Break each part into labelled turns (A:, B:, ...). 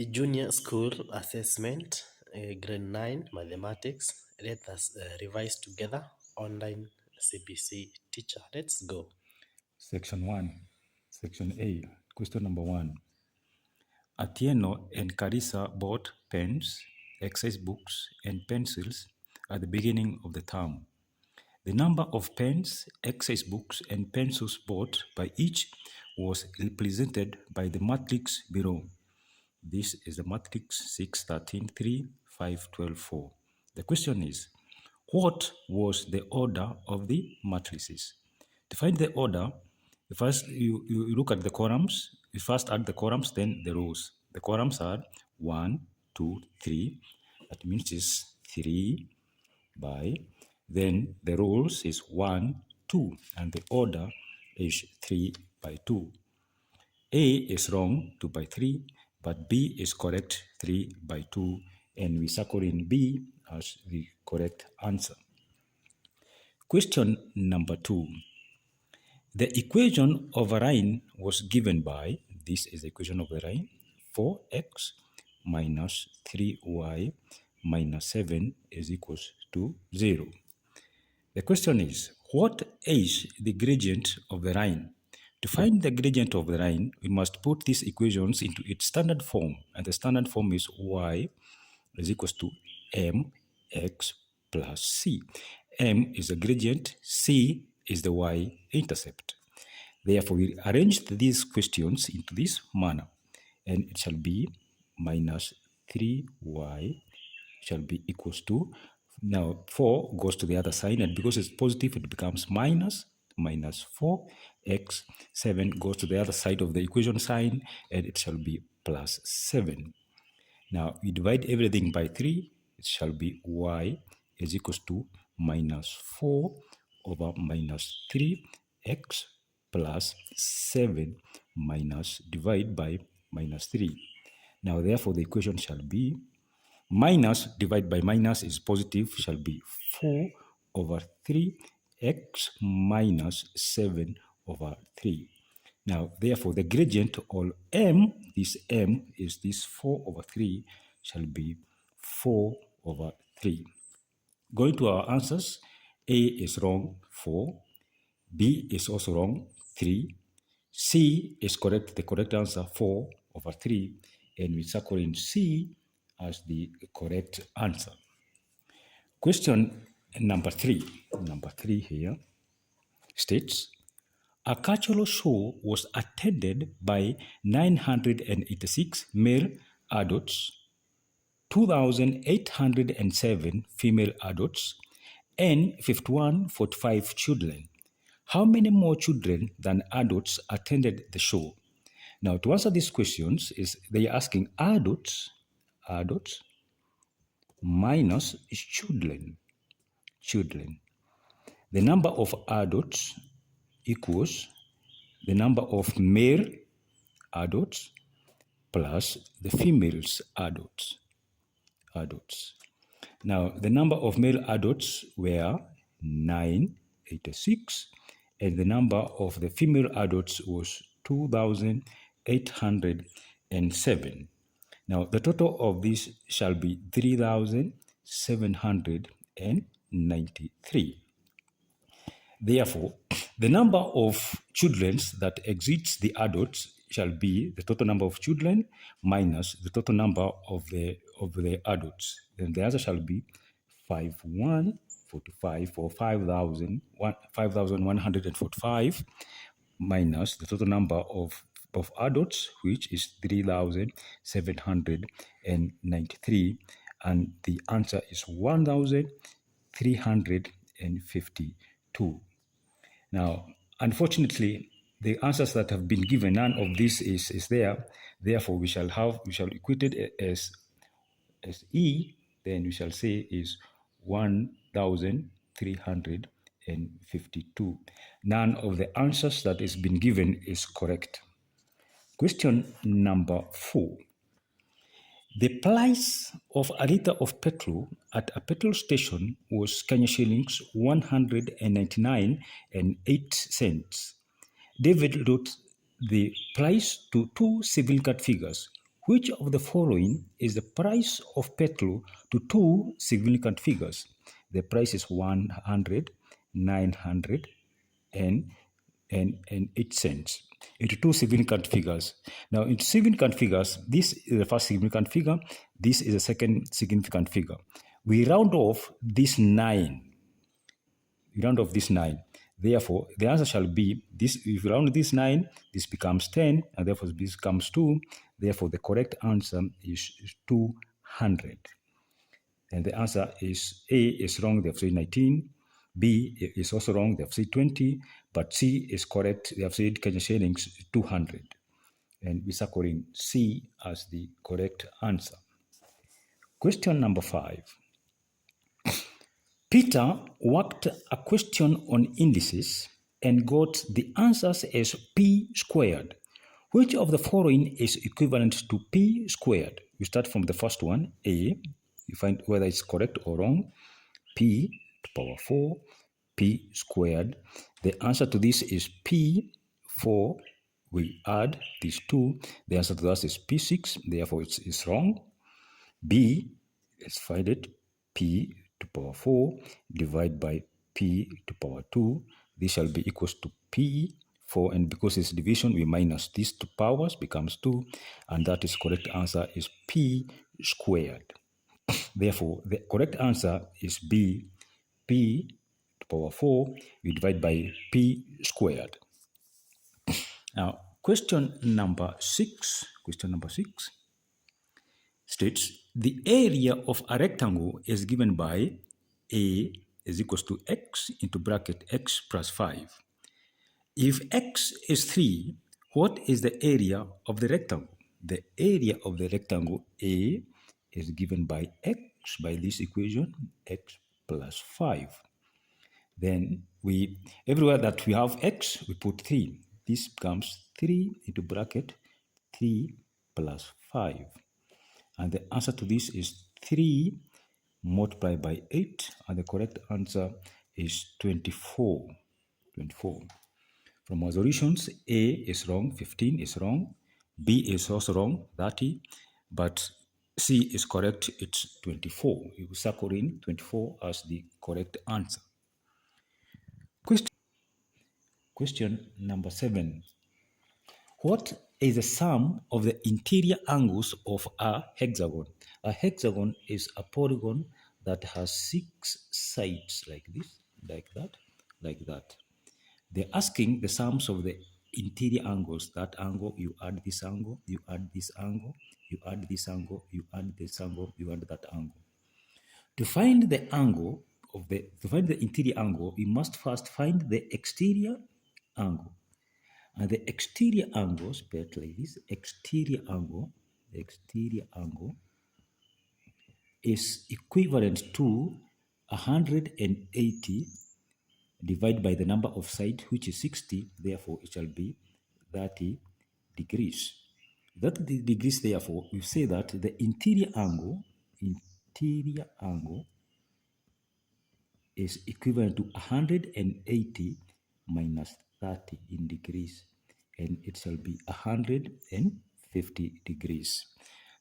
A: Junior School Assessment, Grade 9 Mathematics. Let us revise together. Online CBC teacher. Let's go.
B: Section 1, Section A, question number 1. Atieno and Carissa bought pens, exercise books, and pencils at the beginning of the term. The number of pens, exercise books, and pencils bought by each was represented by the matrix below. This is the matrix 6, 13, 3, 5, 12, 4. The question is, what was the order of the matrices? To find the order, first you look at the columns. You first add the columns, then the rows. The columns are 1, 2, 3. That means it's 3 by. Then the rows is 1, 2, and the order is 3 by 2. A is wrong, 2 by 3, but B is correct, 3 by 2, and we circle in B as the correct answer. Question number 2. The equation of a line was given by, this is the equation of the line, 4x minus 3y minus 7 is equals to 0. The question is, what is the gradient of the line? To find the gradient of the line, we must put these equations into its standard form, and the standard form is y is equals to mx plus c. M is the gradient, c is the y-intercept. Therefore, we arranged these questions into this manner, and it shall be minus 3y shall be equals to, now 4 goes to the other side, and because it's positive, it becomes minus 4x. 7 goes to the other side of the equation sign, and it shall be plus 7. Now, we divide everything by 3, it shall be y is equals to minus 4 over minus 3x plus 7 minus divide by minus 3. Now, therefore, the equation shall be minus divide by minus is positive, shall be 4 over 3x minus 7 over 3. Now, therefore, the gradient or m, this m is this 4 over 3, shall be 4 over 3. Going to our answers, A is wrong, 4. B is also wrong, 3. C is correct, the correct answer, 4 over 3. And we circle in C as the correct answer. Question number 3. Number 3 here states, a cultural show was attended by 986 male adults, 2,807 female adults, and 5145 children. How many more children than adults attended the show? Now, to answer these questions, they are asking adults minus children. The number of adults equals the number of male adults plus the females adults. Now, the number of male adults were 986, and the number of the female adults was 2,807. Now, the total of this shall be 3,793. Therefore, the number of children that exceeds the adults shall be the total number of children minus the total number of the adults. Then the answer shall be 5,145 or 5,145 minus the total number of adults, which is 3,793, and the answer is 1,352. Now, unfortunately, the answers that have been given, none of this is there. Therefore, we shall equate it as E. Then we shall say is 1,352. None of the answers that has been given is correct. Question number 4. The price of a liter of petrol at a petrol station was Kenya shillings 199.08. David wrote the price to two significant figures. Which of the following is the price of petrol to two significant figures? The price is 100, 900, and 8 cents. Into two significant figures. Now, in significant figures, this is the first significant figure, this is the second significant figure. We round off this 9. We round off this 9. Therefore, the answer shall be this. If you round this 9, this becomes 10, and therefore this becomes 2. Therefore, the correct answer is 200. And the answer is A is wrong, they have said 19. B is also wrong, they have said 20. But C is correct, they have said Kenya shillings 200. And we circle in C as the correct answer. Question number 5. Peter worked a question on indices and got the answers as p squared. Which of the following is equivalent to p squared? We start from the first one, A. You find whether it's correct or wrong. P to power 4, p squared. The answer to this is p4. We add these two. The answer to that is p6. Therefore, it's wrong. B, let's find it. P to power 4 divided by p to power 2. This shall be equals to p4, and because it's division, we minus these two powers, becomes 2, and that is correct answer is p squared. Therefore, the correct answer is B, p to power 4, we divide by p squared. Now, question number 6 states the area of a rectangle is given by A is equals to x into bracket x plus 5. If x is 3, what is the area of the rectangle? The area of the rectangle A is given by x, by this equation, x plus 5. Then everywhere that we have x, we put 3. This becomes 3 into bracket 3 plus 5. And the answer to this is 3 multiplied by 8. And the correct answer is 24. 24. From our solutions, A is wrong, 15 is wrong. B is also wrong, 30. But C is correct, it's 24. You will circle in 24 as the correct answer. Question number 7. What is the sum of the interior angles of a hexagon? A hexagon is a polygon that has 6 sides like this, like that, like that. They're asking the sums of the interior angles. That angle, you add this angle, you add this angle, you add this angle, you add this angle, you add that angle. To find the angle to find the interior angle, we must first find the exterior angle. And the exterior angle, spelled like this, the exterior angle is equivalent to 180 divided by the number of sides, which is 60. Therefore, it shall be 30 degrees. 30 degrees, therefore, we say that the interior angle is equivalent to 180 minus 30 in degrees, and it shall be 150 degrees.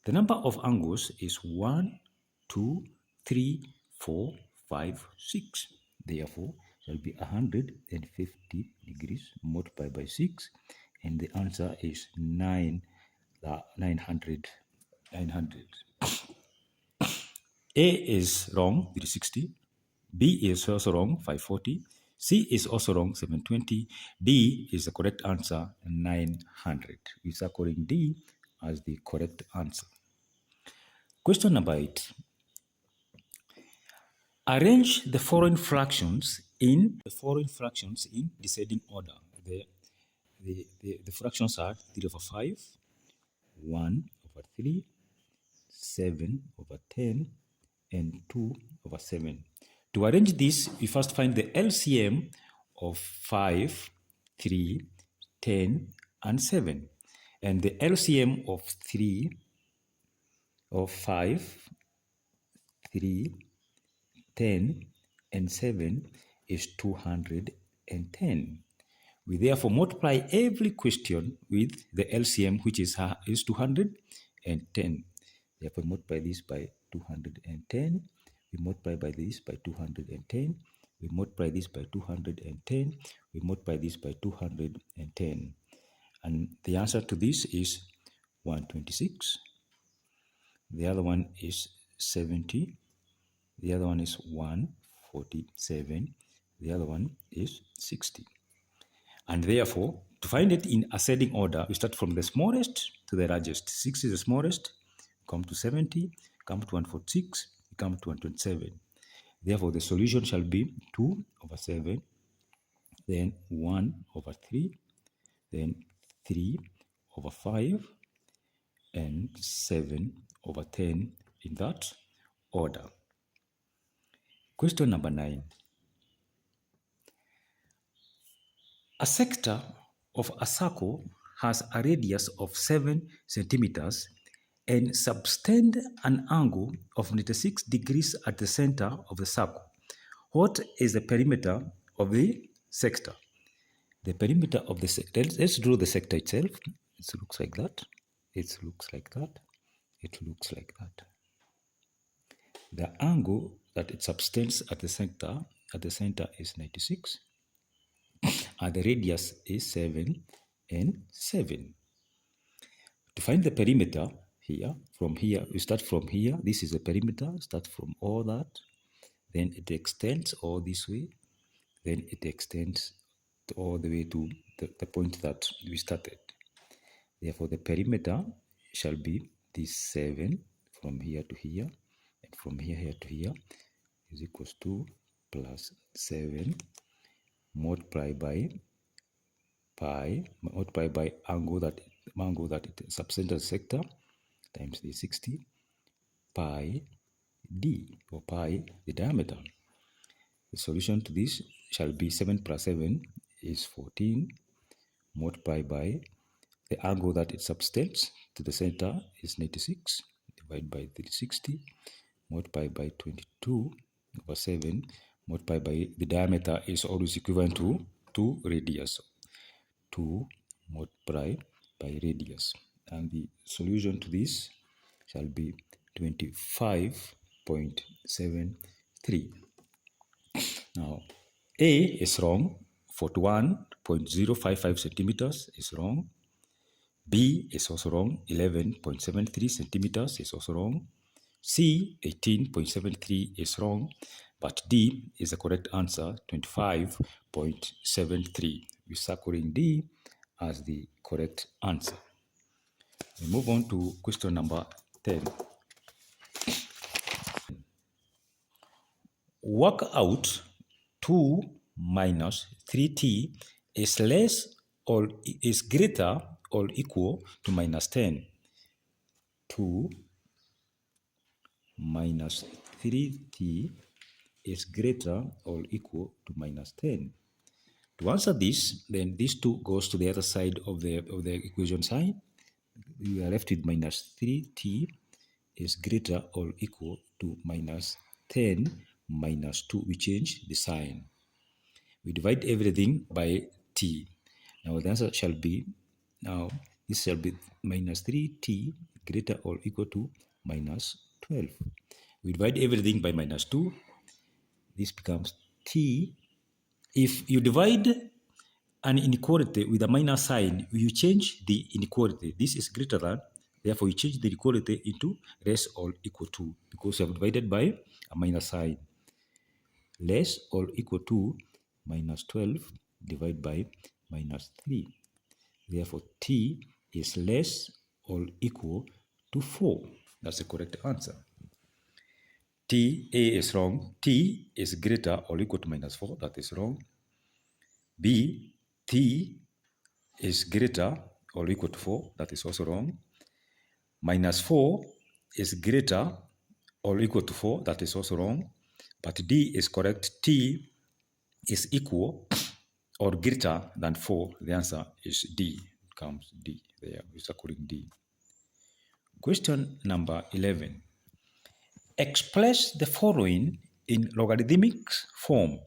B: The number of angles is 1, 2, 3, 4, 5, 6. Therefore, shall be 150 degrees multiplied by 6, and the answer is 900. A is wrong, 360. B is also wrong, 540. C is also wrong, 720. D is the correct answer, 900. We are calling D as the correct answer. Question number 8. Arrange the following fractions in descending order. The fractions are 3 over 5, 1 over 3, 7 over 10, and 2 over 7. To arrange this, we first find the LCM of 5, 3, 10, and 7. And the LCM of 5, 3, 10, and 7 is 210. We therefore multiply every question with the LCM, which is 200, 210. Therefore, we multiply this by 210. We multiply by this by 210. We multiply this by 210. We multiply this by 210. And the answer to this is 126. The other one is 70. The other one is 147. The other one is 60. And therefore, to find it in ascending order, we start from the smallest to the largest. 6 is the smallest, come to 70, come to 146, come to 127. Therefore, the solution shall be 2 over 7, then 1 over 3, then 3 over 5, and 7 over 10 in that order. Question number 9. A sector of a circle has a radius of 7 centimeters and subtend an angle of 96 degrees at the center of the circle. What is the perimeter of the sector? The perimeter of the sector, let's draw the sector itself. It looks like that. It looks like that. It looks like that. The angle that it subtends at the center is 96. And the radius is 7 and 7. To find the perimeter here, from here, we start from here. This is the perimeter, start from all that. Then it extends all this way. Then it extends all the way to the point that we started. Therefore, the perimeter shall be this 7 from here to here. And from here to here is equals to plus 7 multiplied by pi, multiplied by angle that it subcenter sector times the 60 pi d, or pi the diameter. The solution to this shall be 7 plus 7 is 14 multiplied by the angle that it subtends to the center is 96 divided by 360 multiplied by 22 over 7 multiplied by the diameter is always equivalent to 2 radius. 2 multiplied by radius, and the solution to this shall be 25.73. Now, A is wrong. 41.055 centimeters is wrong. B is also wrong. 11.73 centimeters is also wrong. C, 18.73 is wrong. But D is the correct answer, 25.73. We're circling D as the correct answer. We move on to question number 10. Work out 2 minus 3t is less or is greater or equal to minus 10. 2 minus 3t is greater or equal to minus 10. To answer this, then this 2 goes to the other side of the equation sign. We are left with minus 3t is greater or equal to minus 10 minus 2. We change the sign. We divide everything by t. Now the answer shall be, this shall be minus 3t greater or equal to minus 12. We divide everything by minus 2. This becomes t. If you divide an inequality with a minus sign, you change the inequality. This is greater than, therefore you change the inequality into less or equal to, because you have divided by a minus sign. Less or equal to minus 12 divided by minus 3. Therefore, t is less or equal to 4. That's the correct answer. A is wrong. T is greater or equal to minus 4. That is wrong. B, t is greater or equal to 4. That is also wrong. Minus 4 is greater or equal to 4. That is also wrong. But D is correct. T is equal or greater than 4. The answer is D. It comes D. There, we're circling D. Question number 11. Express the following in logarithmic form.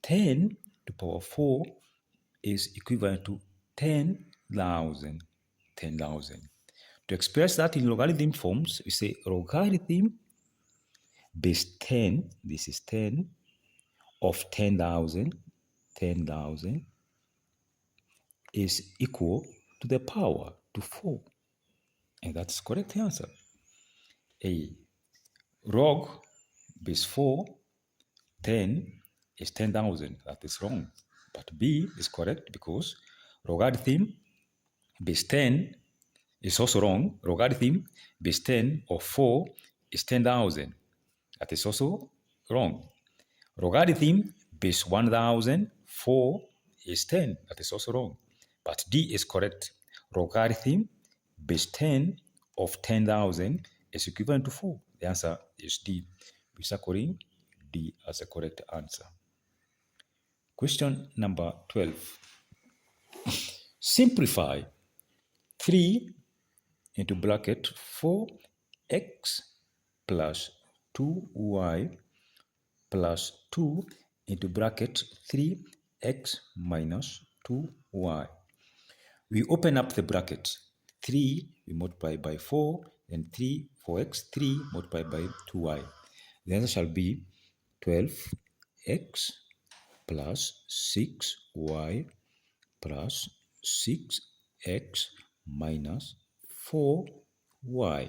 B: 10 to the power 4 is equivalent to 10,000. 10,000. To express that in logarithm forms, we say logarithm base 10, this is 10, of 10,000 is equal to the power to 4. And that's correct answer. A. Log base 4, 10 is 10,000. That is wrong. But B is correct because logarithm base 10 is also wrong. Logarithm base 10 of 4 is 10,000. That is also wrong. Logarithm base 1,004 is 10. That is also wrong. But D is correct. Logarithm base 10 of 10,000 is equivalent to 4. The answer is D. We're circling D as a correct answer. Question number 12. Simplify 3 into bracket 4x plus 2y plus 2 into bracket 3x minus 2y. We open up the bracket. 3 we multiply by 4 and 3 4x 3 multiplied by 2y. The answer shall be 12x plus 6y plus 6x minus 4y.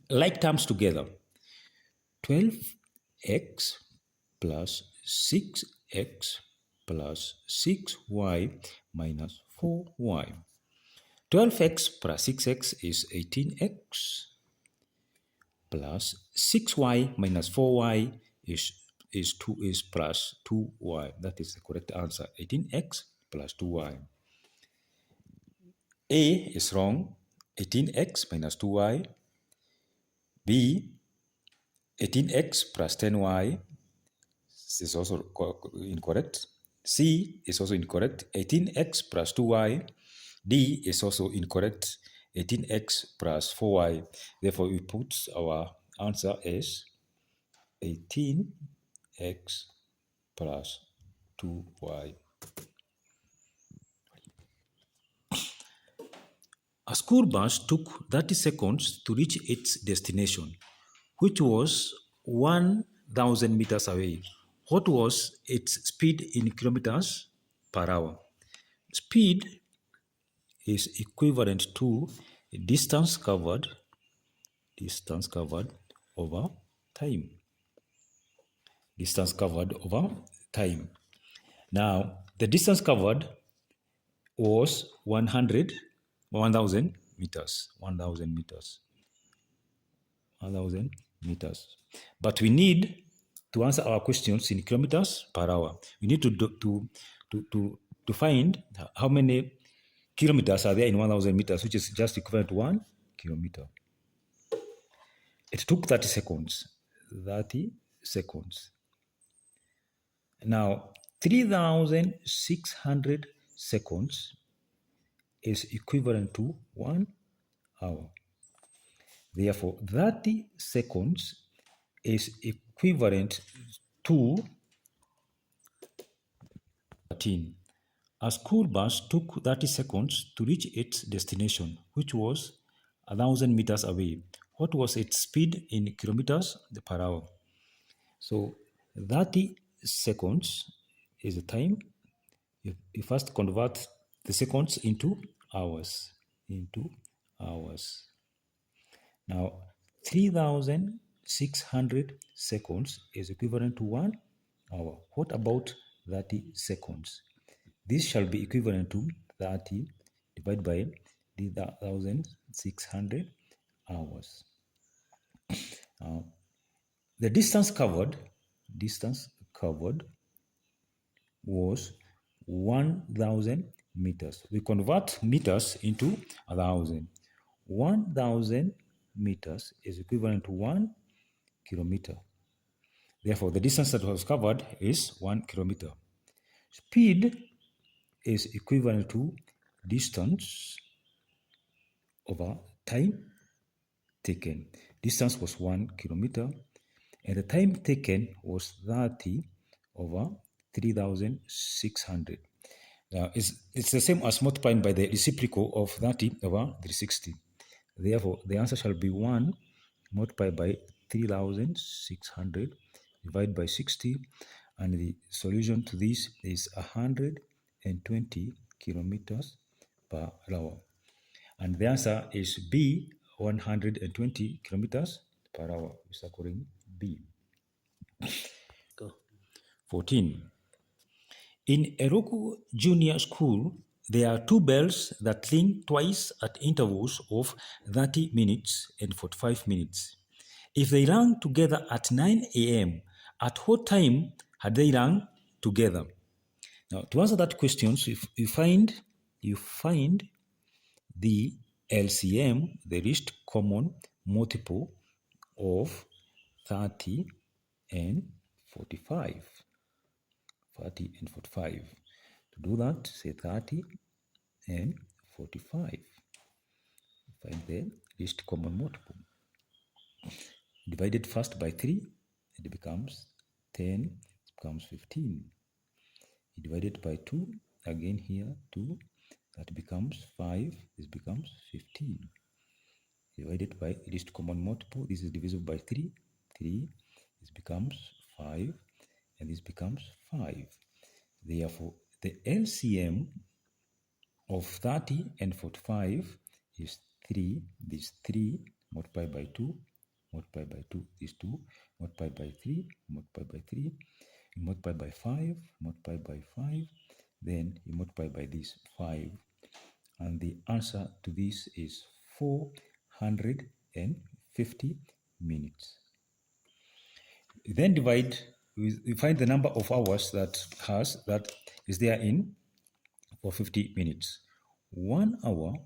B: Like terms together. 12x plus 6x plus 6y minus 4y. 12x plus 6x is 18x plus 6y minus 4y is plus 2y. That is the correct answer. 18x plus 2y. A is wrong. 18x minus 2y. B, 18x plus 10y is also incorrect. C is also incorrect. 18x plus 2y. D is also incorrect. 18x plus 4y. Therefore, we put our answer as 18x plus 2y. A school bus took 30 seconds to reach its destination, which was 1,000 meters away. What was its speed in kilometers per hour? Speed is equivalent to distance covered over time. Distance covered over time. Now, the distance covered was 1,000 meters. 1,000 meters. 1,000 meters. But we need to answer our questions in kilometers per hour. We need to find how many kilometers are there in 1,000 meters, which is just equivalent to 1 kilometer. It took 30 seconds. 30 seconds. Now, 3,600 seconds is equivalent to 1 hour. Therefore, 30 seconds is equivalent to 13. A school bus took 30 seconds to reach its destination, which was 1,000 meters away. What was its speed in kilometers per hour? So 30 seconds is the time. You first convert the seconds into hours. Now, 3,600 seconds is equivalent to 1 hour. What about 30 seconds? This shall be equivalent to 30 divided by 3,600 hours. The distance covered was 1,000 meters. We convert meters into 1,000. 1,000 meters is equivalent to 1 kilometer. Therefore, the distance that was covered is 1 kilometer. Speed is equivalent to distance over time taken. Distance was 1 kilometer, and the time taken was 30 over 3,600. Now, it's the same as multiplying by the reciprocal of 30 over 360. Therefore, the answer shall be 1 multiplied by 3,600 divided by 60, and the solution to this is 120 kilometers per hour. And the answer is B, 120 kilometers per hour. We circling B.
A: Go.
B: 14. In Eroku Junior School, there are two bells that ring twice at intervals of 30 minutes and 45 minutes. If they rang together at 9 a.m., at what time had they rang together? Now, to answer that question, so if you find the LCM, the least common multiple of 30 and 45. 30 and 45. To do that, say 30 and 45. Find the least common multiple. Divided first by 3, it becomes 10, it becomes 15. Divided by 2, again here 2, that becomes 5, this becomes 15. Divided by least common multiple, this is divisible by 3, 3, this becomes 5, and this becomes 5. Therefore, the LCM of 30 and 45 is 3, this 3 multiplied by 2, multiplied by 2, this 2, multiplied by 3, multiplied by 3, you multiply by 5, multiply by 5, then you multiply by this 5, and the answer to this is 450 minutes. You then divide, we find the number of hours that is there in 450 minutes. 1 hour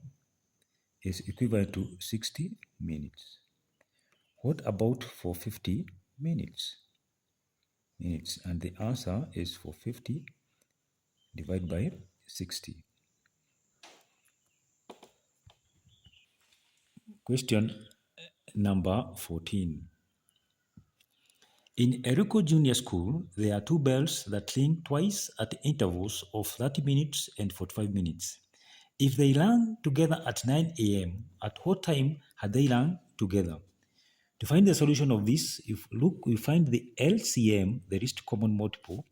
B: is equivalent to 60 minutes. What about 450 minutes? And the answer is 450 divided by 60. Question number 14. In Eruko Junior School, there are two bells that ring twice at intervals of 30 minutes and 45 minutes. If they rang together at 9 a.m., at what time had they rang together? To find the solution of this, we find the LCM, the least common multiple,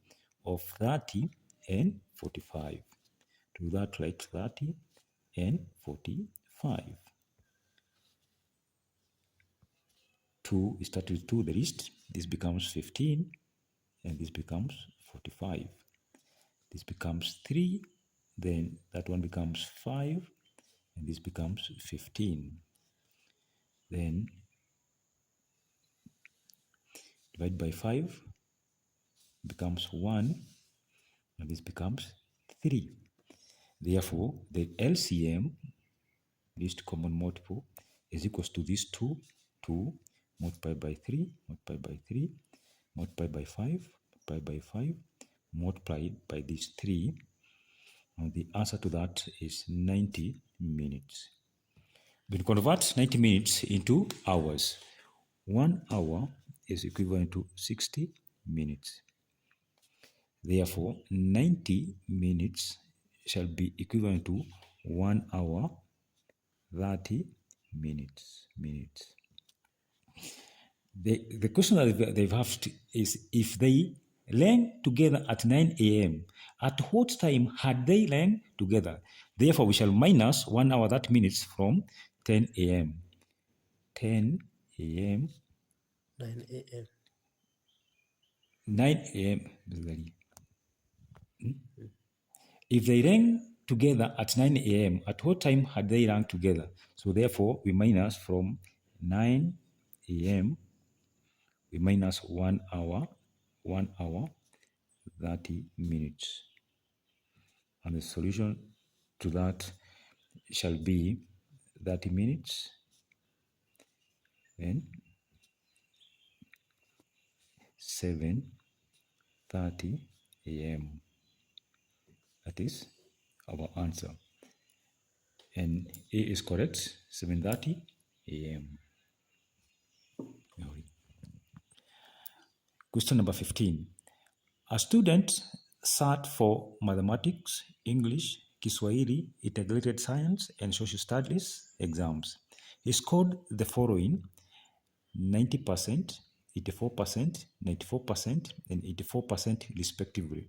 B: of 30 and 45. To that, write 30 and 45. 2, we start with 2, the least. This becomes 15, and this becomes 45. This becomes 3, then that one becomes 5, and this becomes 15. Then divide by 5, becomes 1, and this becomes 3. Therefore, the LCM, least common multiple, is equals to this 2, 2 multiplied by 3, multiplied by 3, multiplied by 5, multiplied by 5, multiplied by this 3. And the answer to that is 90 minutes. We convert 90 minutes into hours. 1 hour is equivalent to 60 minutes. Therefore, 90 minutes shall be equivalent to 1 hour, 30 minutes. The question that they've asked is, if they rang together at 9 a.m., at what time had they rang together? Therefore, we shall minus 1 hour, 30 minutes from 10 a.m. 10 a.m.
A: 9 a.m.
B: 9 a.m. If they rang together at 9 a.m., at what time had they rang together? So therefore, we minus from 9 a.m., we minus 1 hour, 30 minutes. And the solution to that shall be 30 minutes, then 7:30 a.m. That is our answer. And A is correct, 7:30 a.m. Question number 15. A student sat for mathematics, English, Kiswahili, integrated science, and social studies exams. He scored the following: 90%, 84%, 94%, and 84% respectively.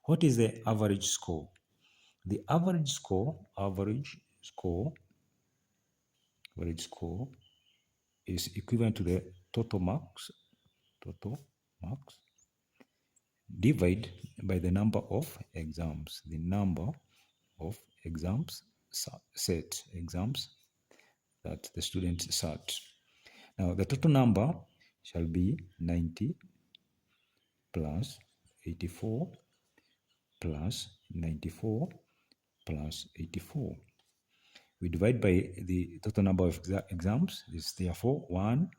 B: What is the average score? The average score is equivalent to the total marks divided by the number of exams. The number of exams that the students sat. Now the total number shall be 90 plus 84 plus 94 plus 84. We divide by the total number of exams. This is therefore 1,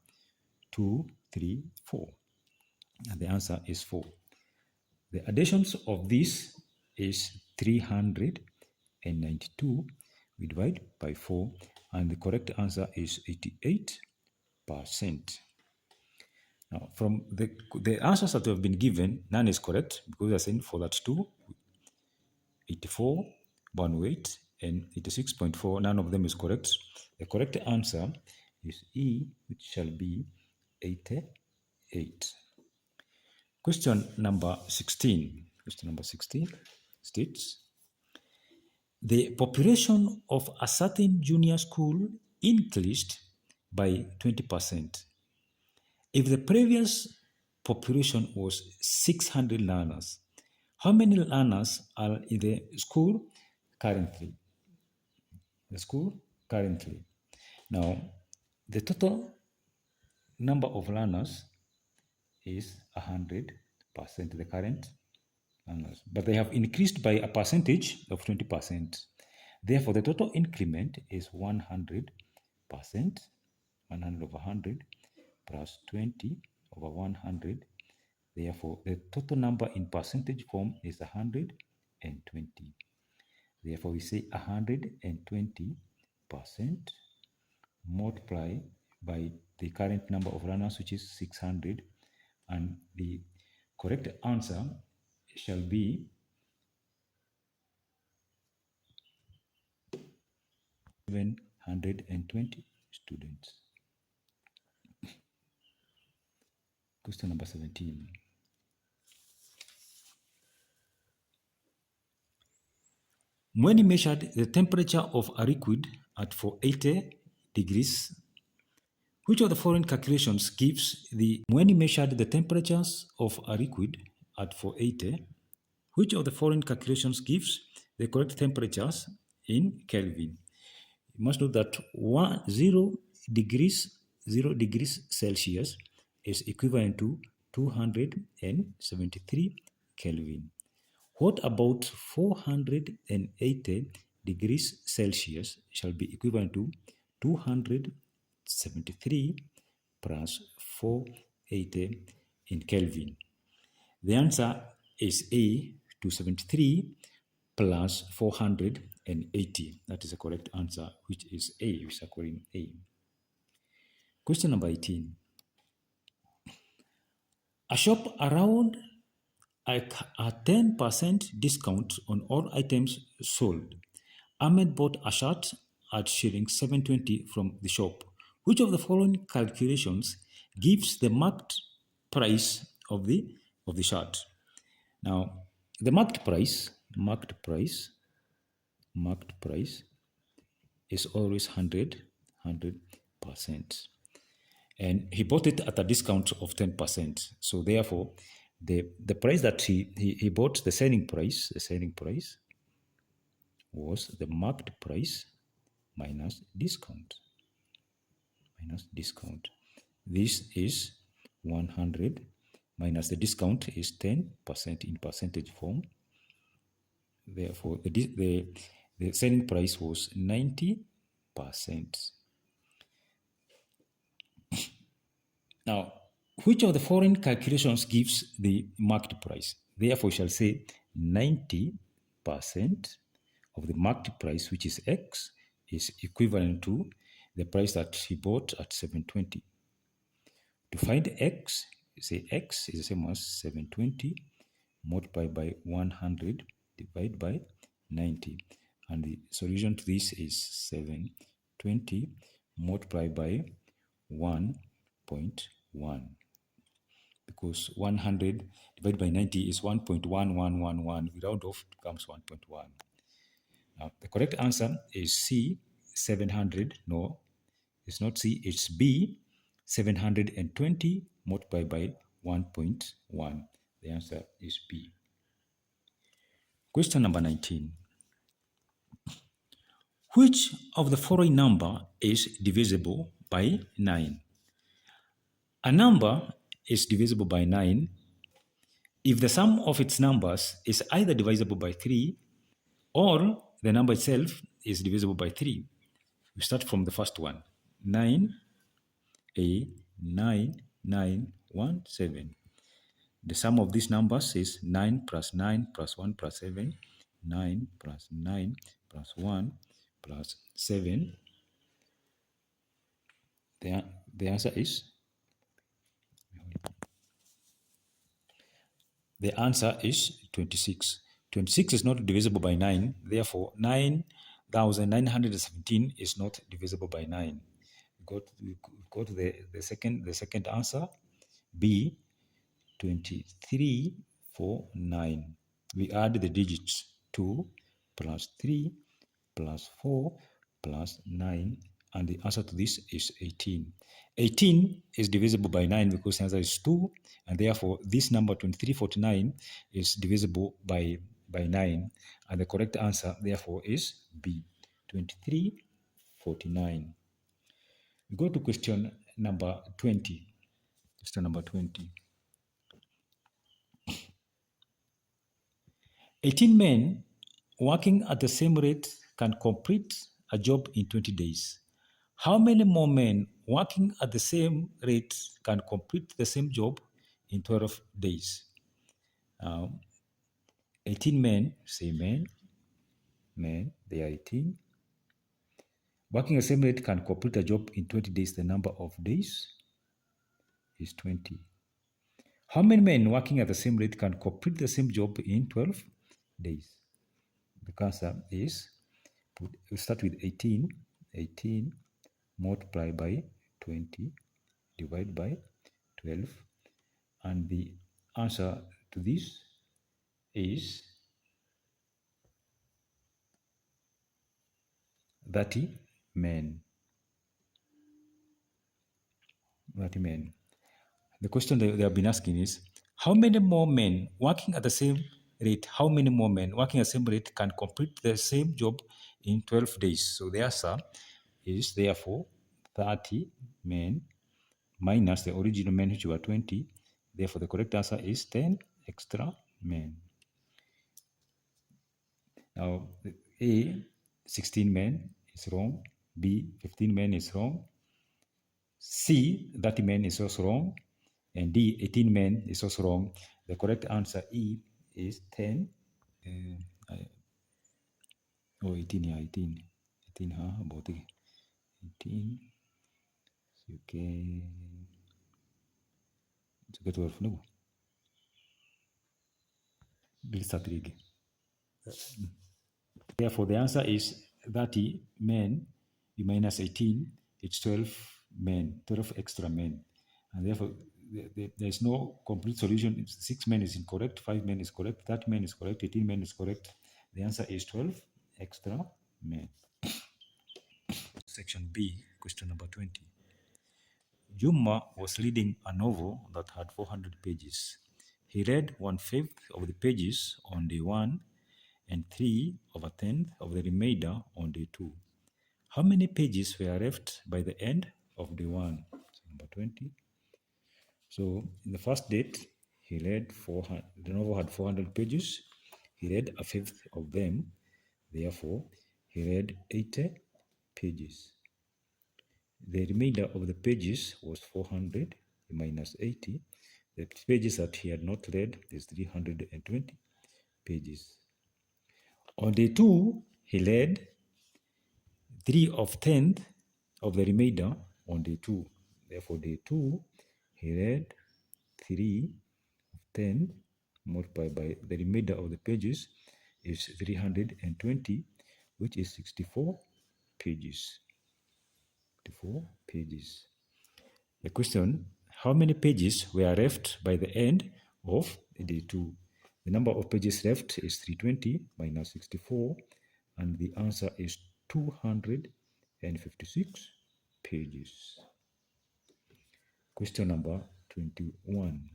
B: 2, 3, 4. And the answer is 4. The additions of this is 392. We divide by 4, and the correct answer is 88%. Now, from the answers that have been given, none is correct because we are saying for that 2, 84, 108, and 86.4, none of them is correct. The correct answer is E, which shall be 88. Question number 16. Question number 16 states, the population of a certain junior school increased by 20%. If the previous population was 600 learners, how many learners are in the school currently? Now, the total number of learners is 100%, the current learners, but they have increased by a percentage of 20%. Therefore, the total increment is 100%, 100 over 100 plus 20 over 100. Therefore, the total number in percentage form is 120. Therefore, we say 120% multiply by the current number of learners, which is 600, and the correct answer shall be 720 students. Question number 17. When he measured the temperature of a liquid at 480 degrees, which of the following calculations gives when he measured the temperatures of a liquid at 480, which of the following calculations gives the correct temperatures in Kelvin? You must know that 0 degrees Celsius is equivalent to 273 Kelvin. What about 480 degrees Celsius shall be equivalent to 273 plus 480 in Kelvin? The answer is A, 273 plus 480. That is the correct answer, which is A, which is according A. Question number 18. A shop around a 10% discount on all items sold. Ahmed bought a shirt at shilling 720 from the shop. Which of the following calculations gives the marked price of the shirt? Now, the marked price is always 100%. And he bought it at a discount of 10%. So therefore, the price that he bought, the selling price was the marked price minus discount. This is 100 minus the discount is 10% in percentage form. Therefore, the selling price was 90%. Now, which of the following calculations gives the marked price? Therefore, we shall say 90% of the marked price, which is X, is equivalent to the price that he bought at 720. To find X, you say X is the same as 720 multiplied by 100 divided by 90. And the solution to this is 720 multiplied by 1.1. Because 100 divided by 90 is 1.1111. We round off, it becomes 1.1. Now, the correct answer is C, 700. No, it's not C, it's B, 720 multiplied by 1.1. The answer is B. Question number 19. Which of the following number is divisible by 9? A number is divisible by 9 if the sum of its numbers is either divisible by 3 or the number itself is divisible by 3. We start from the first one. 9, 9, 9, 1, 7. The sum of these numbers is 9 plus 9 plus 1 plus 7. 9 plus 9 plus 1 plus 7. The answer is? The answer is 26. 26 is not divisible by 9. Therefore, 9,917 is not divisible by 9. We go to the second answer. B, 2349. We add the digits 2 plus 3 plus 4 plus 9, and the answer to this is 18. 18 is divisible by 9 because the answer is 2, and therefore this number 2349 is divisible by 9, and the correct answer therefore is B, 2349. We go to question number 20. Question number 20. 18 men working at the same rate can complete a job in 20 days. How many more men working at the same rate can complete the same job in 12 days? 18 men, say men, they are 18. Working at the same rate can complete a job in 20 days. The number of days is 20. How many men working at the same rate can complete the same job in 12 days? The answer is, we start with 18. 18 multiplied by 20 divided by 12. And the answer to this is 30 men. 30 men. The question they have been asking is, how many more men working at the same rate, how many more men working at the same rate can complete the same job in 12 days? So the answer is therefore 30 men minus the original men, which were 20. Therefore, the correct answer is 10 extra men. Now, A, 16 men is wrong. B, 15 men is wrong. C, 30 men is also wrong. And D, 18 men is also wrong. The correct answer, E, is 10. 18, yeah, 18. 18, about 18. Okay. It's okay, 12, no. Let's start again. Therefore, the answer is 30 men, you minus 18, it's 12 men, 12 extra men. And therefore, there is no complete solution. 6 men is incorrect, 5 men is correct, 30 men is correct, 18 men is correct. The answer is 12 extra men. Section B, question number 20. Juma was reading a novel that had 400 pages. He read 1/5 of the pages on day 1 and 3/10 of the remainder on day 2. How many pages were left by the end of day 1? So number 20. So in the first date, he read 400. The novel had 400 pages. He read 1/5 of them. Therefore, he read 80 pages. The remainder of the pages was 400 minus 80. The pages that he had not read is 320 pages. On day 2, he read 3/10 of the remainder on day 2. Therefore, day 2, he read 3/10 multiplied by the remainder of the pages is 320, which is 64 pages. 24 pages. The question, how many pages were left by the end of day 2? The number of pages left is 320 minus 64, and the answer is 256 pages. Question number 21.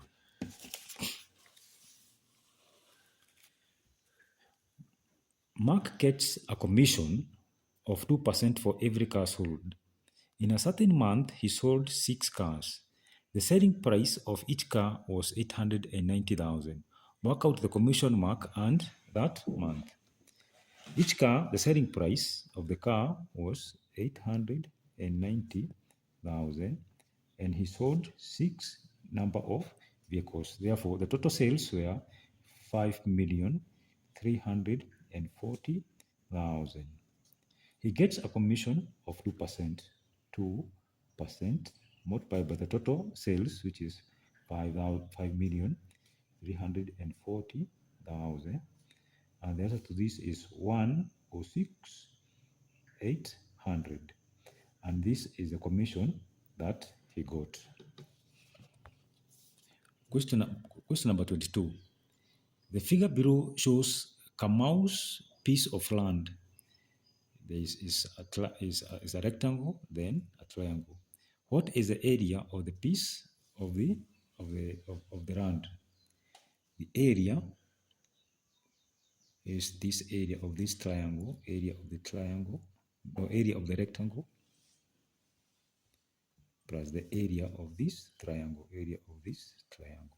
B: Mark gets a commission of 2% for every car sold. In a certain month, he sold 6 cars. The selling price of each car was 890,000. Work out the commission mark and that month. Each car, the selling price of the car was 890,000, and he sold 6 number of vehicles. Therefore, the total sales were 5,340,000. He gets a commission of 2%. 2% multiplied by the total sales, which is 5,340,000. And the answer to this is 106,800. And this is the commission that he got. Question number 22. The figure below shows Kamau's piece of land. There is a rectangle, then a triangle. What is the area of the piece of the land? The area is this area of this triangle, area of the triangle, or area of the rectangle, plus the area of this triangle, area of this triangle.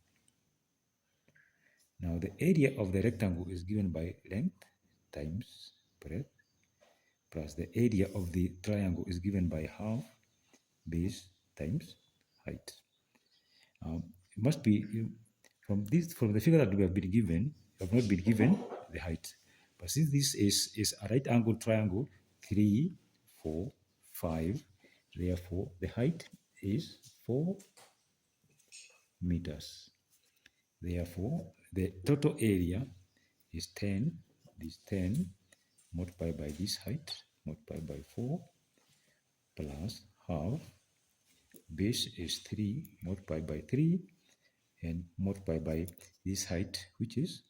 B: Now the area of the rectangle is given by length times breadth, plus the area of the triangle is given by half base times height. It must be from the figure that we have been given, we have not been given the height. But since this is a right angle triangle, 3, 4, 5, therefore the height is 4 meters. Therefore, the total area is 10, this 10 multiplied by this height, multiplied by 4, plus half, base is 3 multiplied by 3, and multiplied by this height, which is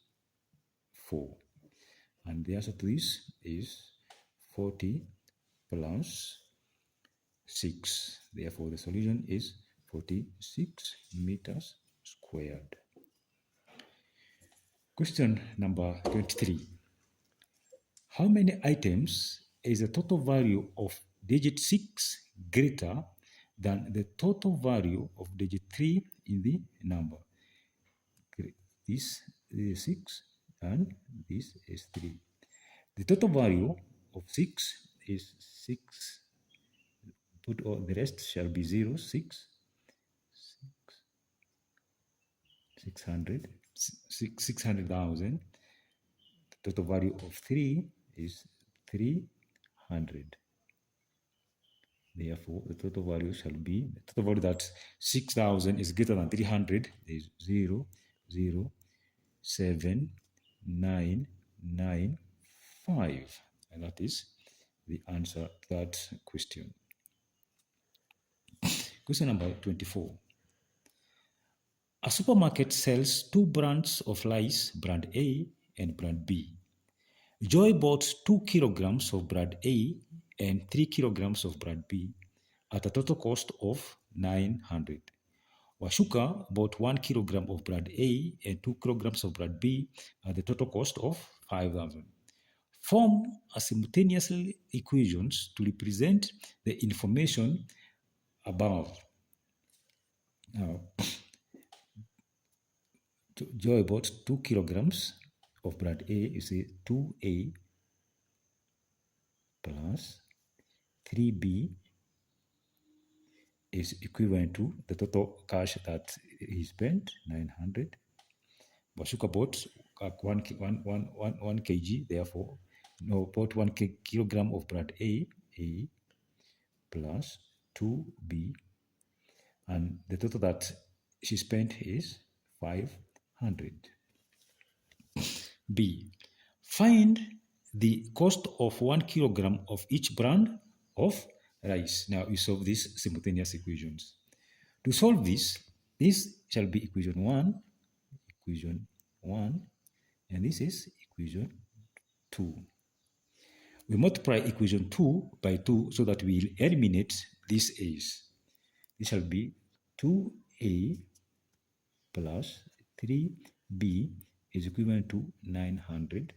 B: 4. And the answer to this is 40 plus 6. Therefore, the solution is 46 meters squared. Question number 23. How many items is the total value of digit 6 greater than the total value of digit 3 in the number? This is 6 and this is 3. The total value of 6 is 6. Put all the rest shall be 0, 6, 600, 600,000. The total value of 3 is 300. Therefore, the total value shall be, the total value that 6,000 is greater than 300 is 0, 0, 7, 9, 9, 5. And that is the answer to that question. Question number 24. A supermarket sells 2 brands of rice, brand A and brand B. Joy bought 2 kilograms of brand A and 3 kilograms of brand B at a total cost of 900. Washuka bought 1 kilogram of brand A and 2 kilograms of brand B at the total cost of 5,000. Form a simultaneous equations to represent the information above. Now, Joy bought 2 kilograms of brand A. You see 2A plus 3B is equivalent to the total cash that he spent, 900. Washuka bought 1 kg, therefore, bought 1 kilogram of brand A plus 2B, and the total that she spent is 500. B. Find the cost of 1 kilogram of each brand of rise. Now we solve these simultaneous equations. To solve this shall be equation 1, and this is equation 2. We multiply equation 2 by 2 so that we eliminate these a's. This shall be 2a plus 3b is equivalent to 900.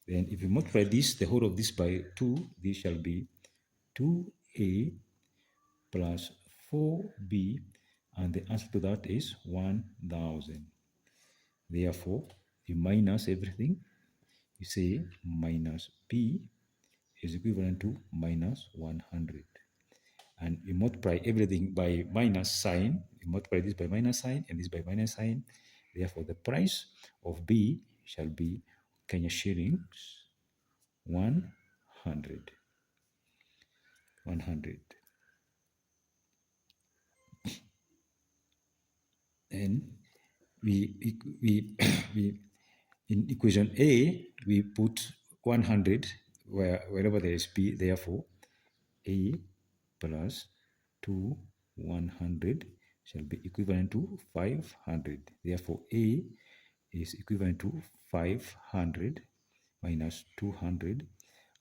B: Then if you multiply this, the whole of this by 2, this shall be 2a plus 4b, and the answer to that is 1000. Therefore, you minus everything. You say minus b is equivalent to minus 100. And you multiply everything by minus sign. You multiply this by minus sign and this by minus sign. Therefore, the price of B shall be Kenya shillings 100. And we in equation A, we put 100 wherever there is B. Therefore, A plus 100 shall be equivalent to 500. Therefore, A is equivalent to 500 minus 200,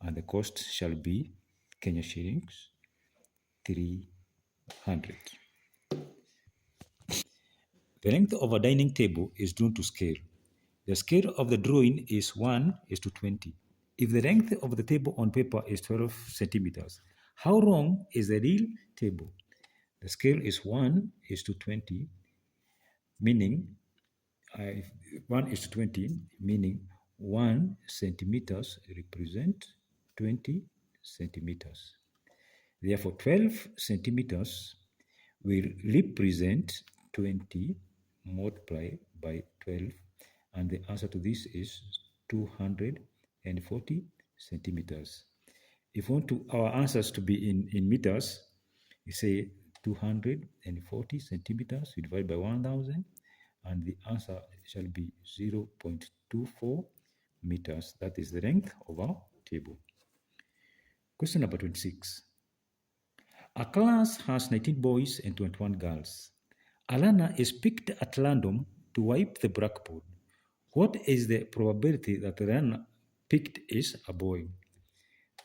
B: and the cost shall be Kenya shillings 300. The length of a dining table is drawn to scale. The scale of the drawing is 1:20. If the length of the table on paper is 12 centimeters, how long is the real table? The scale is 1:20, meaning 1:20, meaning 1 centimeters represent 20 centimeters. Therefore, 12 centimeters will represent 20 multiplied by 12, and the answer to this is 240 centimeters. If we want our answers to be in meters, we say 240 centimeters, we divide by 1000, and the answer shall be 0.24 meters. That is the length of our table. Question number 26. A class has 19 boys and 21 girls. A learner is picked at random to wipe the blackboard. What is the probability that the learner picked is a boy?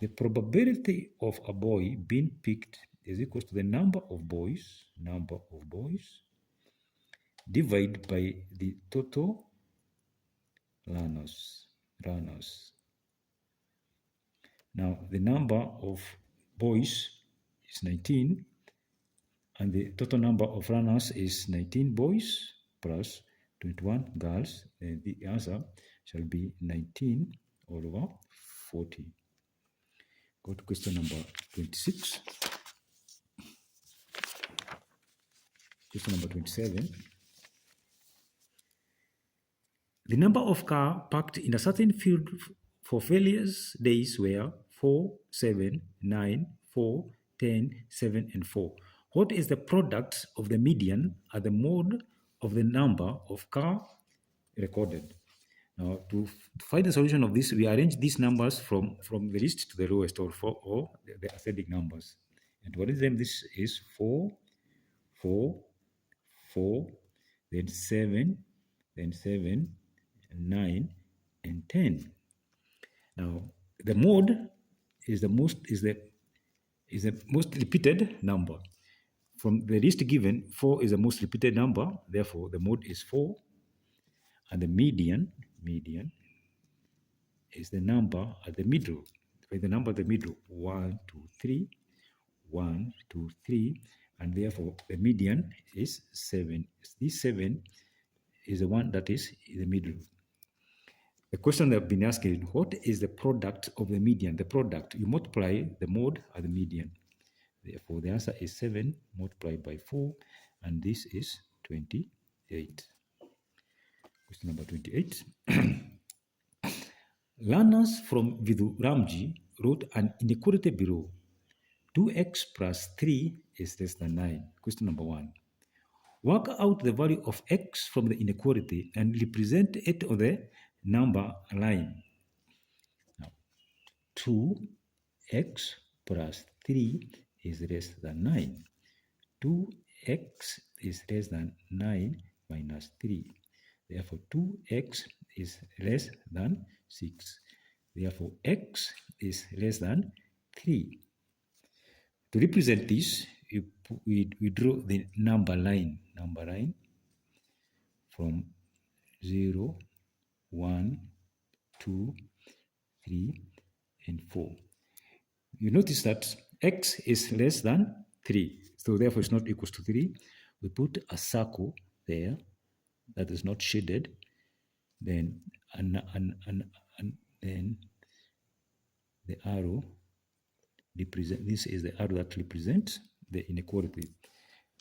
B: The probability of a boy being picked is equal to the number of boys divided by the total learners. Now, the number of boys is 19, and the total number of runners is 19 boys plus 21 girls, and the answer shall be 19 all over 40. Go to question number 26. Question number 27. The number of cars parked in a certain field for various days were 4, 7, 9, 4, 10, 7, and 4. What is the product of the median and the mode of the number of cars recorded? Now, to find the solution of this, we arrange these numbers from the least to the lowest, or the ascending numbers. And what is them? This is 4, 4, 4, then 7, 9, and 10. Now, the mode is the most repeated number. From the list given, 4 is the most repeated number. Therefore, the mode is 4, and the median is the number at the middle. The number at the middle, 1, 2, 3, 1, 2, 3, and therefore the median is 7. This 7 is the one that is in the middle. The question that I've been asking, what is the product of the median? The product, you multiply the mode at the median. Therefore, the answer is 7 multiplied by 4, and this is 28. Question number 28. Learners from Viduramji wrote an inequality below. 2x plus 3 is less than 9. Question number 1. Work out the value of x from the inequality and represent it on the number line. Now, 2x plus 3 is less than 9. 2x is less than 9 minus 3. Therefore, 2x is less than 6. Therefore, x is less than 3. To represent this, we draw the number line from 0, 1, 2, 3, and 4. You notice that x is less than 3. So therefore it's not equals to 3. We put a circle there that is not shaded. Then then the arrow represent, this is the arrow that represents the inequality.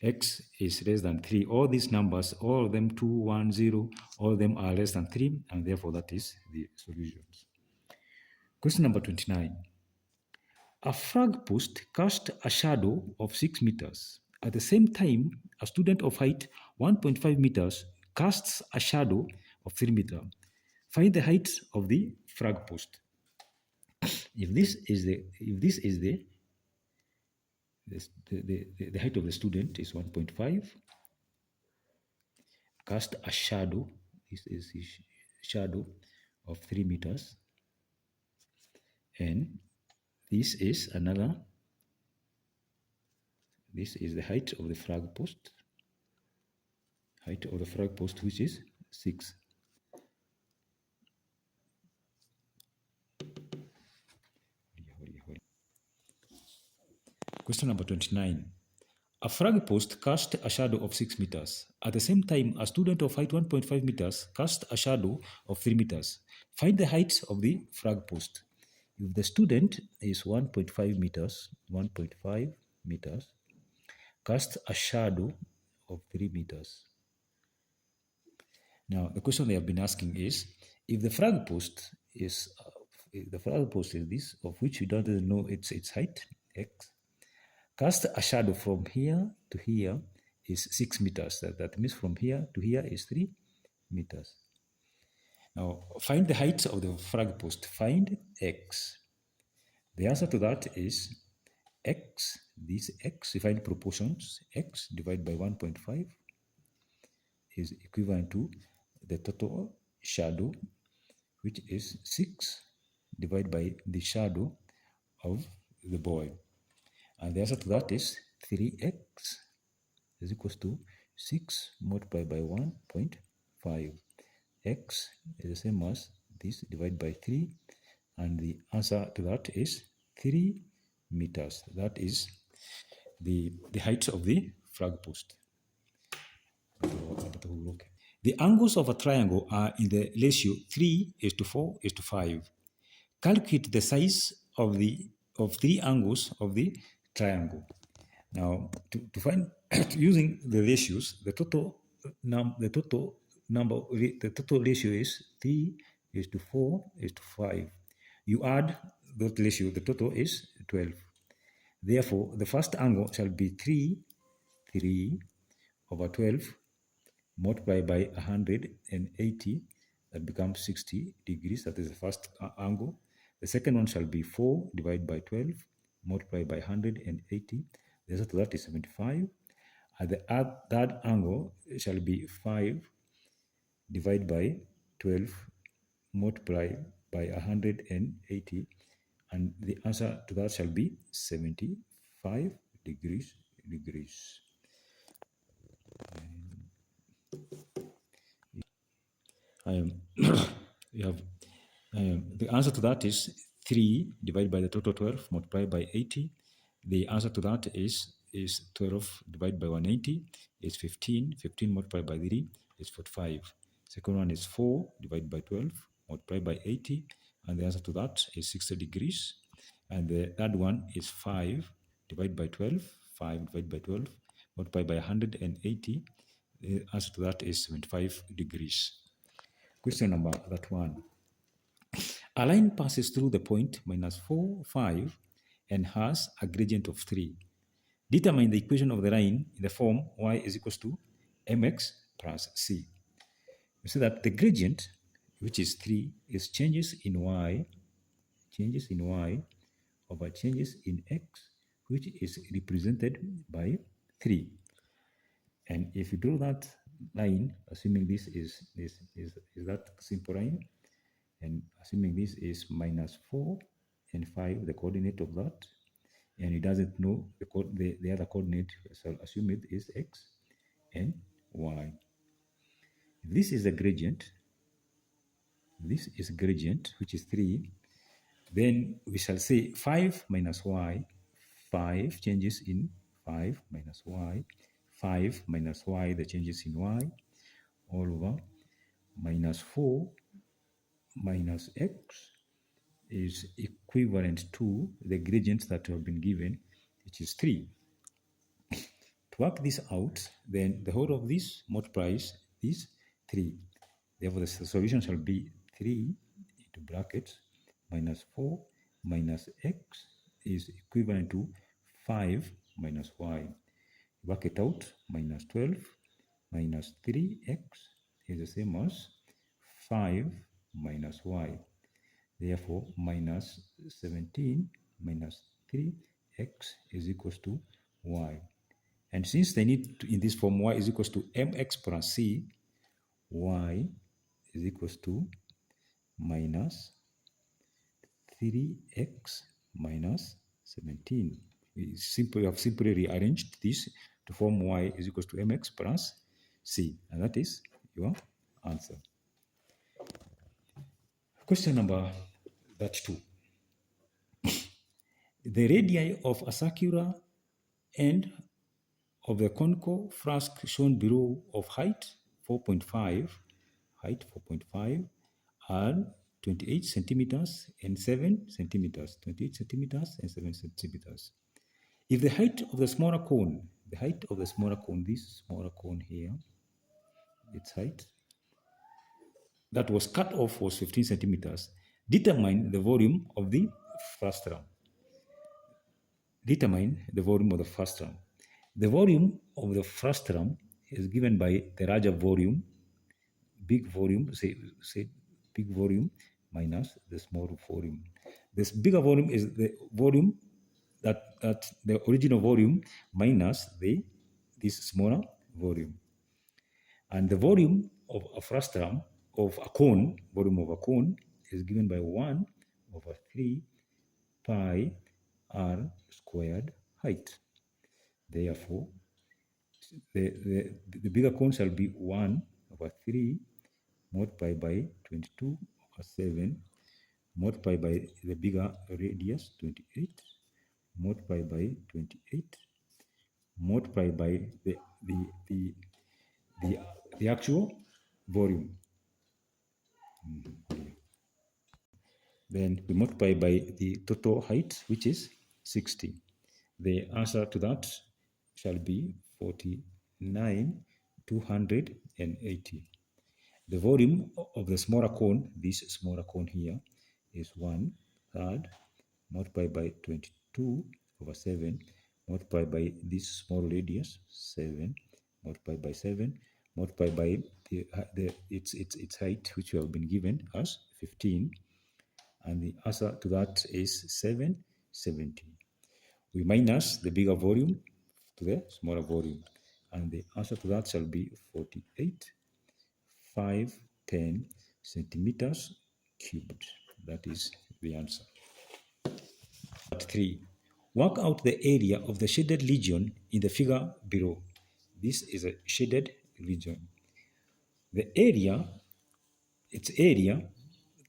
B: X is less than 3. All these numbers, all of them 2, 1, 0, all of them are less than 3, and therefore that is the solutions. Question number 29. A flag post cast a shadow of 6 meters. At the same time, a student of height 1.5 meters casts a shadow of 3 meters. Find the height of the flag post. If this is the height of the student is 1.5, cast a shadow, this is his shadow of 3 meters, and this is another, this is the height of the flag post, which is 6. Question number 29. A flag post cast a shadow of 6 meters. At the same time, a student of height 1.5 meters cast a shadow of 3 meters. Find the height of the flag post. If the student is 1.5 meters, cast a shadow of 3 meters. Now, the question they have been asking is, if the flag post is this, of which we don't know its height, x, cast a shadow from here to here is 6 meters. That means from here to here is 3 meters. Now, find the height of the flag post. Find x. The answer to that is x, this x, we find proportions, x divided by 1.5 is equivalent to the total shadow, which is 6 divided by the shadow of the boy. And the answer to that is 3x is equals to 6 multiplied by 1.5. X is the same as this divided by 3. And the answer to that is 3 meters. That is the height of the flag post. The angles of a triangle are in the ratio 3:4:5. Calculate the size of 3 angles of the triangle. Now, to find using the ratios, the total ratio is 3:4:5. You add that ratio, the total is 12. Therefore, the first angle shall be 3/12 multiplied by 180, that becomes 60 degrees. That is the first angle. The second one shall be 4 divided by 12 multiplied by 180. The answer to that is 75. And the third angle shall be 5 divided by 12 multiplied by 180. And the answer to that shall be 75 degrees. The answer to that is 3 divided by the total 12 multiplied by 80. The answer to that is 12 divided by 180 is 15. 15 multiplied by 3 is 45. Second one is 4 divided by 12 multiplied by 80. And the answer to that is 60 degrees. And the third one is 5 divided by 12. 5 divided by 12 multiplied by 180. The answer to that is 75 degrees. Question number 31. A line passes through the point -4, 5 and has a gradient of 3. Determine the equation of the line in the form y is equals to mx plus c. You see that the gradient, which is 3, is changes in y over changes in x, which is represented by 3. And if you draw that line, assuming this is that simple line, and assuming this is -4 and 5, the coordinate of that, and it doesn't know the other coordinate, so assume it is x and y. This is a gradient. This is gradient, which is 3. Then we shall say 5 minus y, 5 changes in 5 minus y, 5 minus y, the changes in y, all over -4 minus x is equivalent to the gradient that we have been given, which is 3. To work this out, then the whole of this multiplies is 3. Therefore, the solution shall be 3 into brackets -4 minus x is equivalent to 5 minus y. Work it out, -12 minus 3x is the same as 5 minus y. Therefore, -17 minus 3x is equals to y. And since they need to, in this form, y is equals to mx plus c, y is equals to minus 3x minus 17. We have simply rearranged this to form y is equals to mx plus c. And that is your answer. Question number 32. The radii of a circular end of the conical flask shown below of height 4.5, are 28 centimeters and 7 centimeters, 28 centimeters and 7 centimeters. If the height of the smaller cone, this smaller cone here, its height, that was cut off was 15 centimeters, determine the volume of the frustum. Determine the volume of the frustum. The volume of the frustum is given by the larger volume, big volume, say big volume minus the small volume. This bigger volume is the volume that the original volume minus this smaller volume. And the volume of a frustum of a cone, volume of a cone, is given by 1/3 pi r squared height. Therefore, the bigger cone shall be 1/3 multiplied by 22/7 multiplied by the bigger radius 28 multiplied by 28 multiplied by the actual volume. Then we multiply by the total height, which is 60. The answer to that shall be 49,280. The volume of the smaller cone, this smaller cone here, is 1/3 multiplied by 22/7 multiplied by this small radius 7 multiplied by 7 multiplied by its height, which we have been given as 15, and the answer to that is 770. We minus the bigger volume to the smaller volume, and the answer to that shall be 48,510 centimeters cubed. That is the answer. Part 3. Work out the area of the shaded region in the figure below. This is a shaded region. The area,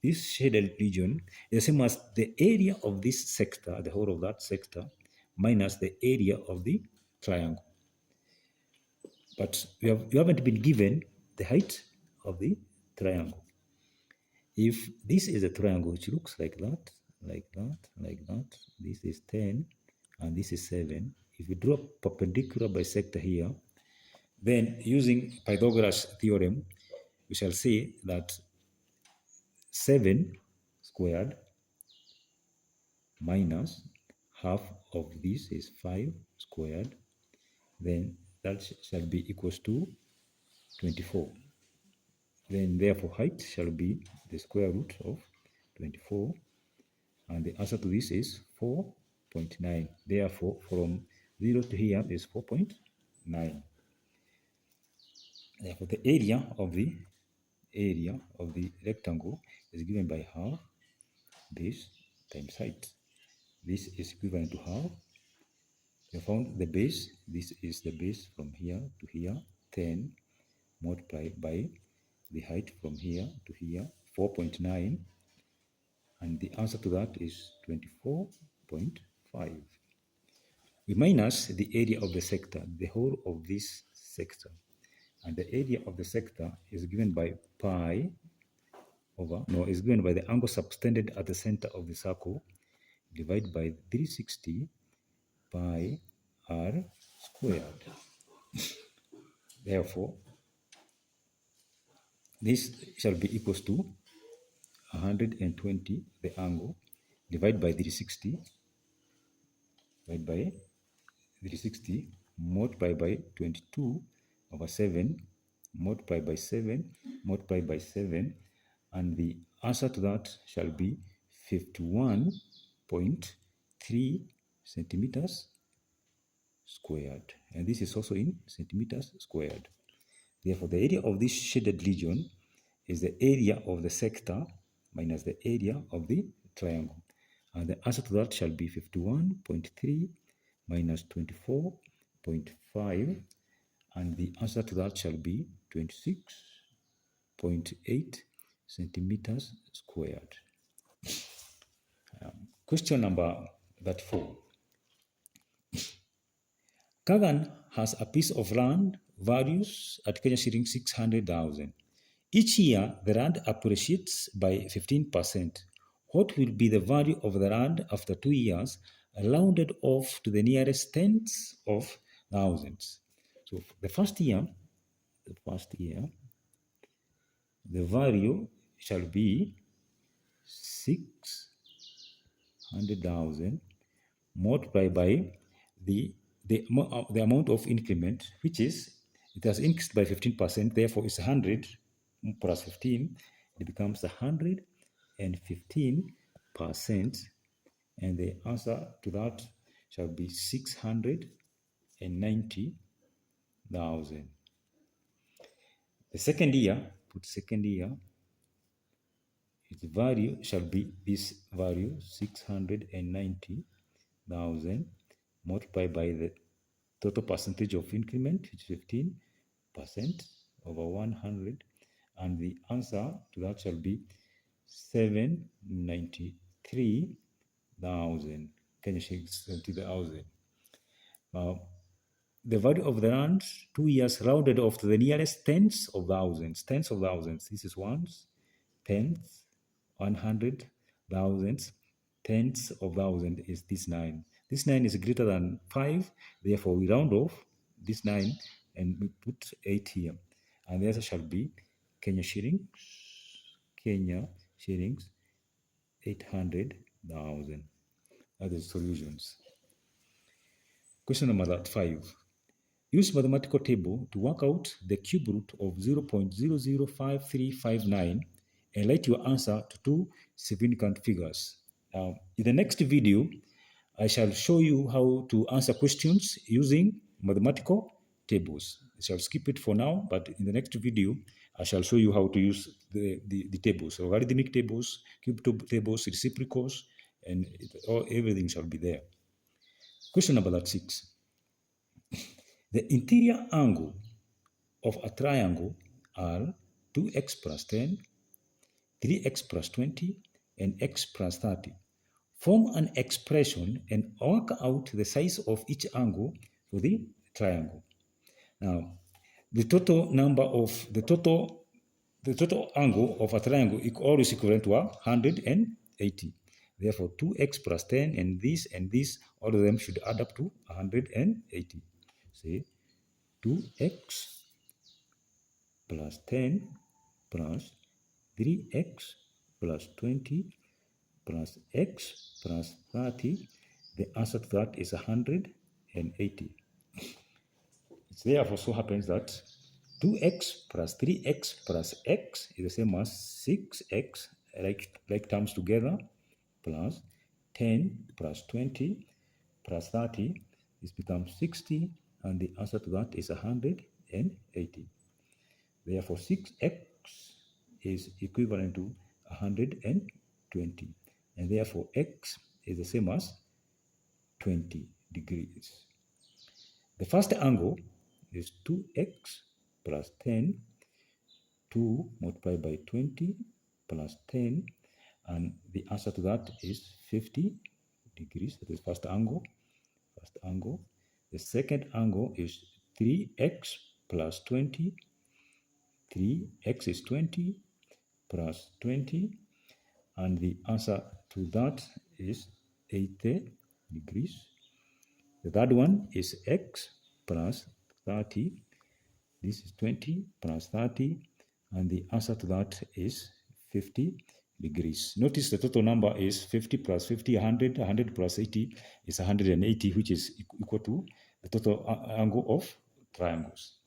B: this shaded region is the same as the area of this sector, the whole of that sector, minus the area of the triangle. But we haven't been given the height of the triangle. If this is a triangle which looks like that, this is 10 and this is 7. If we draw a perpendicular bisector here, then using Pythagoras theorem, we shall say that 7 squared minus half of this is 5 squared, then that shall be equals to 24. Then therefore height shall be the square root of 24, and the answer to this is 4 4.9. Therefore, from 0 to here is 4.9. Therefore, the area of the rectangle is given by half base times height. This is equivalent to half. We found the base. This is the base from here to here, 10 multiplied by the height from here to here, 4.9. And the answer to that is 24.5. We minus the area of the sector, the whole of this sector. And the area of the sector is given by pi over, no, is given by the angle subtended at the center of the circle divided by 360 pi r squared. Therefore, this shall be equals to 120, the angle, divided by 360, multiplied by 22 over 7, multiplied by 7, multiplied by 7, and the answer to that shall be 51.3 centimeters squared. And this is also in centimeters squared. Therefore, the area of this shaded region is the area of the sector minus the area of the triangle. And the answer to that shall be 51.3 minus 24.5. And the answer to that shall be 26.8 centimeters squared. Question number 34. Kagan has a piece of land values at Kenya shilling 600,000. Each year, the land appreciates by 15%. What will be the value of the land after 2 years, rounded off to the nearest tens of thousands? So the first year, the value shall be 600,000 multiplied by the amount of increment, which is, it has increased by 15%, therefore it's 100 plus 15, it becomes 115%, and the answer to that shall be 690,000. The second year, its value shall be this value, 690,000 multiplied by the total percentage of increment, which is 15% over 100, and the answer to that shall be 793,000 Kenya shillings, 70,000. Now, the value of the land, 2 years rounded off to the nearest tens of thousands. This is ones, tenths, 100, thousands, tens of thousands is this 9. This 9 is greater than 5, therefore we round off this 9 and we put 8 here. And the answer shall be Kenya shillings, 800,000. That is solutions. Question number 5. Use mathematical table to work out the cube root of 0.005359 and write your answer to two significant figures. Now, in the next video, I shall show you how to answer questions using mathematical tables. I shall skip it for now, but in the next video, I shall show you how to use the tables. So logarithmic tables, cube tables, reciprocals, and everything shall be there. Question number 6. The interior angle of a triangle are 2x plus 10, 3x plus 20, and x plus 30. Form an expression and work out the size of each angle for the triangle. Now, the total angle of a triangle is always equivalent to 180. Therefore, 2x plus 10 and this, all of them should add up to 180. Say 2x plus 10 plus 3x plus 20 plus x plus 30. The answer to that is 180. It therefore so happens that 2x plus 3x plus x is the same as 6x, like terms together, plus 10 plus 20 plus 30, this becomes 60, and the answer to that is 180. Therefore, 6x is equivalent to 120, and therefore x is the same as 20 degrees. The first angle is 2x plus 10, 2 multiplied by 20 plus 10, and the answer to that is 50 degrees. That is first angle. The second angle is 3x plus 20. 3x is 20 plus 20, and the answer to that is 80 degrees. The third one is x plus 30. This is 20 plus 30, and the answer to that is 50 degrees. Notice the total number is 50 plus 50, 100. 100 plus 80 is 180, which is equal to the total angle of triangles.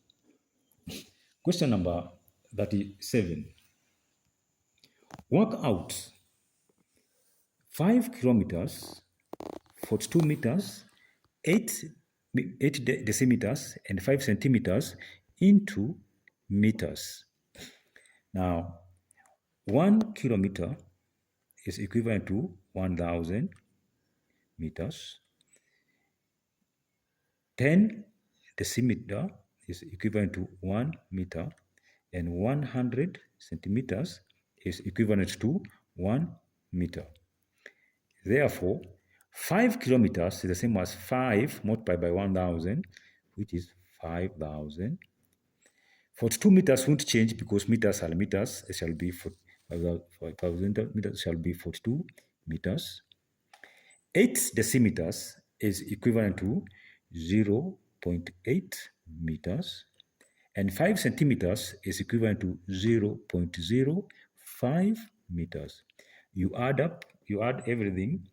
B: Question number 37. Work out 5 kilometers, 42 meters, 8 decimeters, and 5 centimeters into meters. Now, 1 kilometer is equivalent to 1,000 meters. 10 decimeter is equivalent to 1 meter, and 100 centimeters is equivalent to 1 meter. Therefore, 5 kilometers is the same as 5 multiplied by 1,000, which is 5,000. 42 meters won't change because meters are meters. It shall be 5,000 meters shall be 42 meters. 8 decimeters is equivalent to 0.8 meters, and 5 centimeters is equivalent to 0.05 meters. You add everything,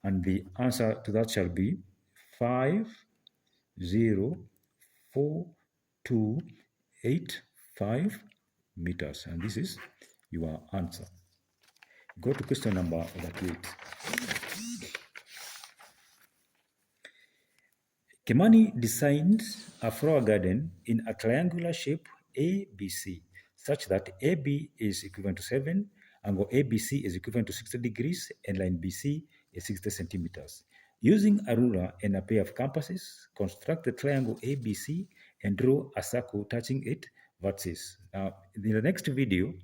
B: and the answer to that shall be 5,04285 meters, and this is your answer. Go to question number 38. Kimani designs a flower garden in a triangular shape ABC such that AB is equivalent to 7, angle ABC is equivalent to 60 degrees, and line BC is 60 centimeters. Using a ruler and a pair of compasses, construct the triangle ABC and draw a circle touching its vertices. Now, in the next video,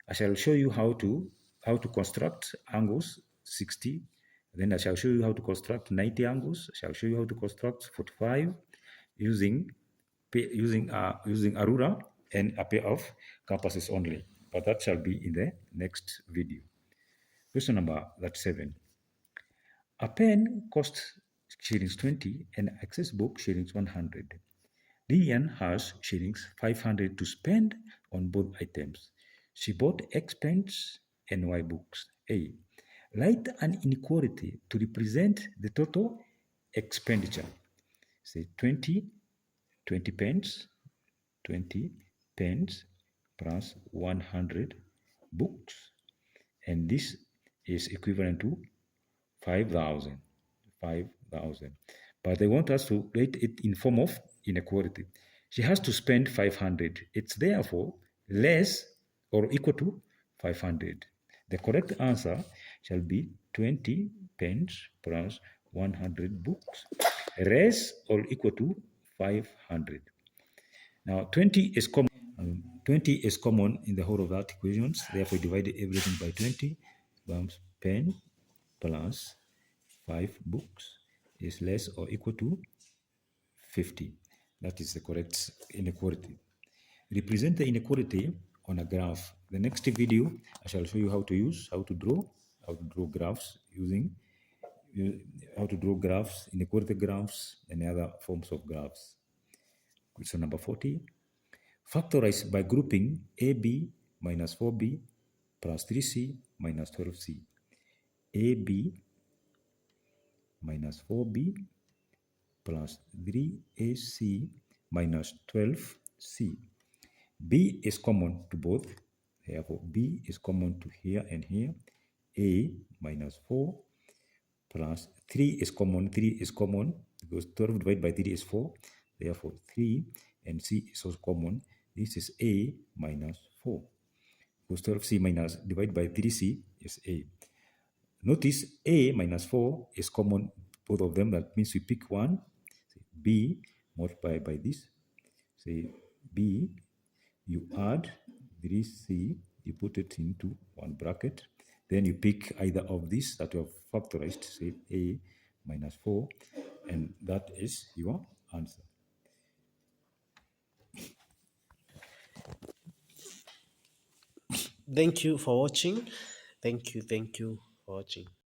B: I shall show you how to construct angles 60. Then I shall show you how to construct 90 angles. I shall show you how to construct 45 using a ruler and a pair of compasses only. But that shall be in the next video. Question number 37. A pen costs shillings 20 and an access book shillings 100. Lillian has shillings 500 to spend on both items. She bought X pens and Y books. A. Write an inequality to represent the total expenditure. Say 20 pence, 20 pence plus 100 books, and this is equivalent to 5,000. But they want us to write it in form of inequality. She has to spend 500. It's therefore less or equal to 500. The correct answer shall be 20 pence plus 100 books, less or equal to 500. Now 20 is common. 20 is common in the whole of that equations. Therefore, divide everything by 20. Becomes pen plus 5 books is less or equal to 50. That is the correct inequality. Represent the inequality on a graph. The next video, I shall show you how to draw graphs using inequality graphs, and other forms of graphs. Question number 40. Factorize by grouping AB minus 4B plus 3C minus 12C. AB minus 4B plus 3AC minus 12C. B is common to both. Therefore, B is common to here and here. A minus 4 plus 3 is common. 3 is common because 12 divided by 3 is 4. Therefore, 3 and c is also common. This is a minus 4. Because 12c minus divided by 3c is a. Notice a minus 4 is common, both of them. That means we pick one. B multiplied by this. Say b, you add 3c, you put it into one bracket. Then you pick either of these that you have factorized, say a minus 4, and that is your answer.
A: Thank you for watching. Thank you for watching.